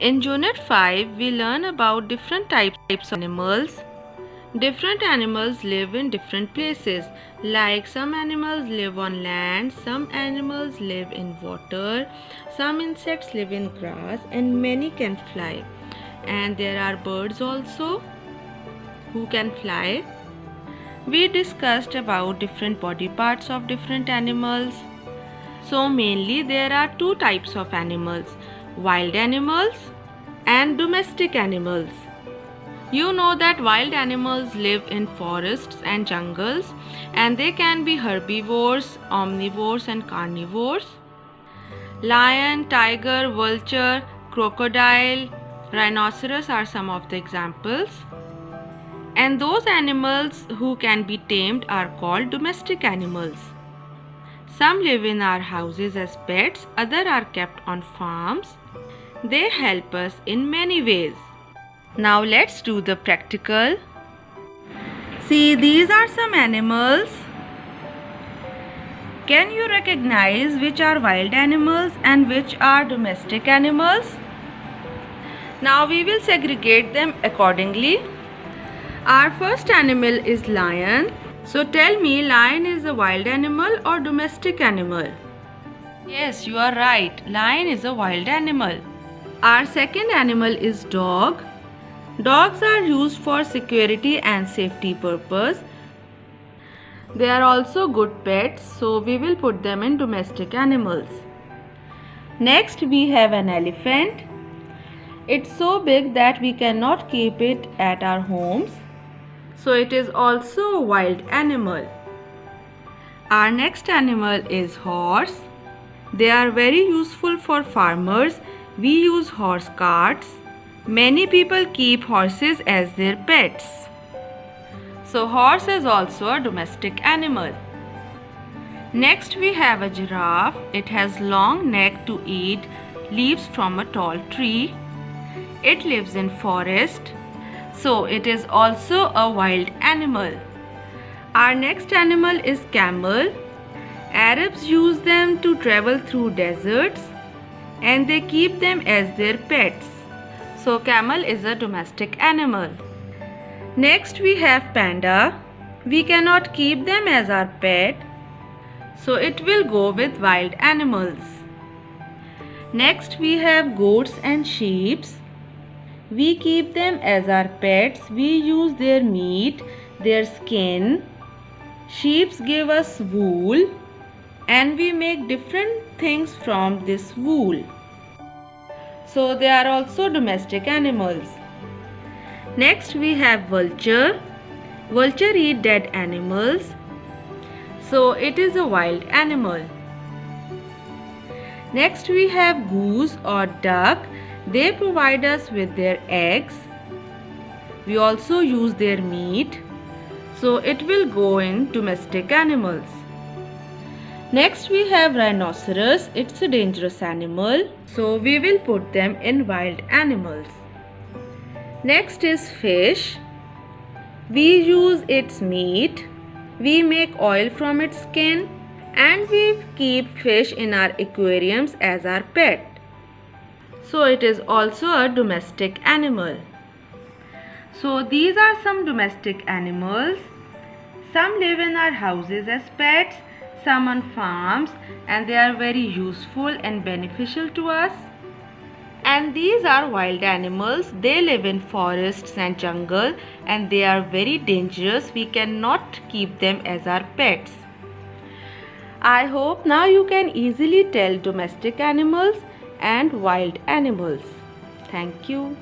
In Unit 5, we learn about different types of animals. Different animals live in different places. Like some animals live on land, some animals live in water, some insects live in grass, and many can fly. And there are birds also who can fly. We discussed about different body parts of different animals. So mainly there are two types of animals, wild animals and domestic animals. You know that wild animals live in forests and jungles, and they can be herbivores, omnivores and carnivores. Lion, tiger, vulture, crocodile, rhinoceros are some of the examples. And those animals who can be tamed are called domestic animals. Some live in our houses as pets, others are kept on farms. They help us in many ways. Now let's do the practical. See, these are some animals. Can you recognize which are wild animals and which are domestic animals? Now we will segregate them accordingly. Our first animal is lion. So tell me, lion is a wild animal or domestic animal? Yes, you are right. Lion is a wild animal. Our second animal is dog. Dogs are used for security and safety purpose. They are also good pets, so we will put them in domestic animals. Next we have an elephant. It's so big that we cannot keep it at our homes, so it is also a wild animal. Our next animal is horse. They are very useful for farmers. We use horse carts. Many people keep horses as their pets. So horse is also a domestic animal. Next we have a giraffe. It has long neck to eat leaves from a tall tree. It lives in forest. So it is also a wild animal. Our next animal is camel. Arabs use them to travel through deserts and they keep them as their pets. So camel is a domestic animal. Next we have panda. We cannot keep them as our pet, so it will go with wild animals. Next we have goats and sheep. We keep them as our pets. We use their meat, their skin. Sheep give us wool and we make different things from this wool. So they are also domestic animals. Next we have vulture. Vulture eat dead animals. So it is a wild animal. Next we have goose or duck. They provide us with their eggs. We also use their meat. So it will go in domestic animals. Next we have rhinoceros. It's a dangerous animal, so we will put them in wild animals. Next is fish. We use its meat. We make oil from its skin and we keep fish in our aquariums as our pet. So it is also a domestic animal. So these are some domestic animals. Some live in our houses as pets, some on farms, and they are very useful and beneficial to us. And these are wild animals. They live in forests and jungle and they are very dangerous. We cannot keep them as our pets. I hope now you can easily tell domestic animals and wild animals. Thank you.